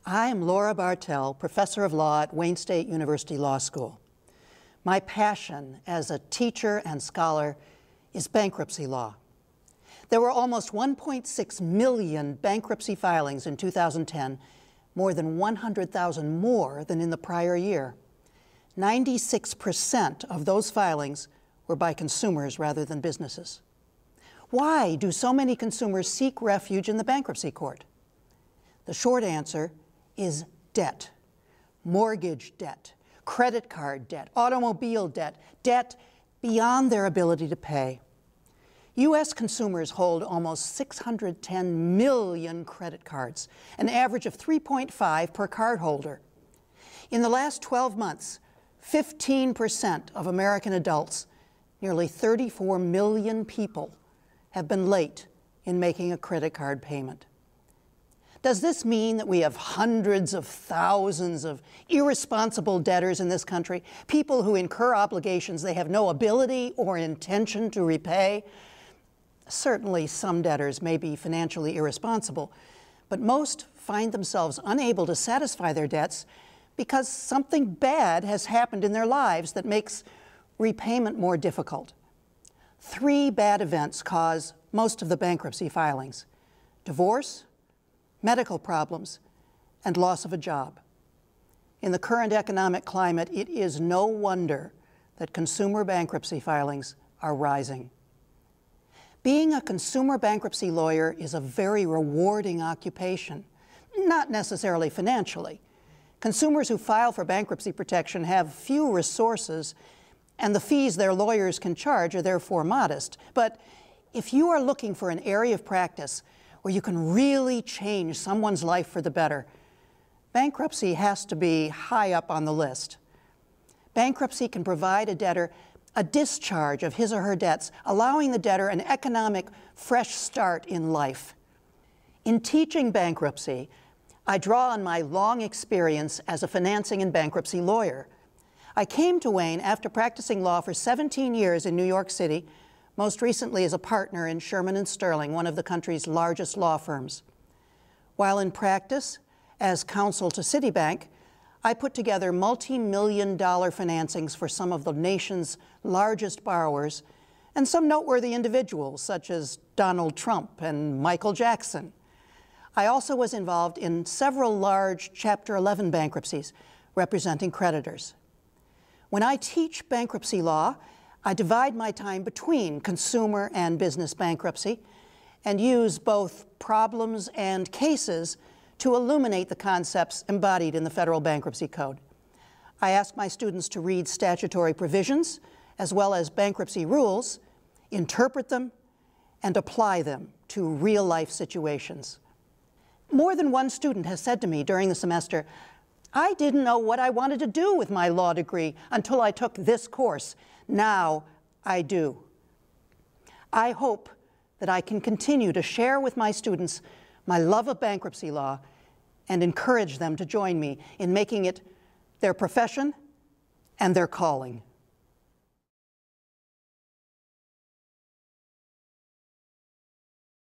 I am Laura Bartell, professor of law at Wayne State University Law School. My passion as a teacher and scholar is bankruptcy law. There were almost 1.6 million bankruptcy filings in 2010, more than 100,000 more than in the prior year. 96% of those filings were by consumers rather than businesses. Why do so many consumers seek refuge in the bankruptcy court? The short answer is debt. Mortgage debt, credit card debt, automobile debt, debt beyond their ability to pay. U.S. consumers hold almost 610 million credit cards, an average of 3.5 per cardholder. In the last 12 months, 15% of American adults, nearly 34 million people, have been late in making a credit card payment. Does this mean that we have hundreds of thousands of irresponsible debtors in this country, people who incur obligations they have no ability or intention to repay? Certainly, some debtors may be financially irresponsible, but most find themselves unable to satisfy their debts because something bad has happened in their lives that makes repayment more difficult. 3 bad events cause most of the bankruptcy filings: divorce, medical problems, and loss of a job. In the current economic climate, it is no wonder that consumer bankruptcy filings are rising. Being a consumer bankruptcy lawyer is a very rewarding occupation, not necessarily financially. Consumers who file for bankruptcy protection have few resources, and the fees their lawyers can charge are therefore modest. But if you are looking for an area of practice where you can really change someone's life for the better, bankruptcy has to be high up on the list. Bankruptcy can provide a debtor a discharge of his or her debts, allowing the debtor an economic fresh start in life. In teaching bankruptcy, I draw on my long experience as a financing and bankruptcy lawyer. I came to Wayne after practicing law for 17 years in New York City, most recently as a partner in Sherman & Sterling, one of the country's largest law firms. While in practice, as counsel to Citibank, I put together multi-million-dollar financings for some of the nation's largest borrowers and some noteworthy individuals such as Donald Trump and Michael Jackson. I also was involved in several large Chapter 11 bankruptcies representing creditors. When I teach bankruptcy law, I divide my time between consumer and business bankruptcy and use both problems and cases to illuminate the concepts embodied in the Federal Bankruptcy Code. I ask my students to read statutory provisions as well as bankruptcy rules, interpret them, and apply them to real-life situations. More than one student has said to me during the semester, "I didn't know what I wanted to do with my law degree until I took this course. Now I do." I hope that I can continue to share with my students my love of bankruptcy law and encourage them to join me in making it their profession and their calling.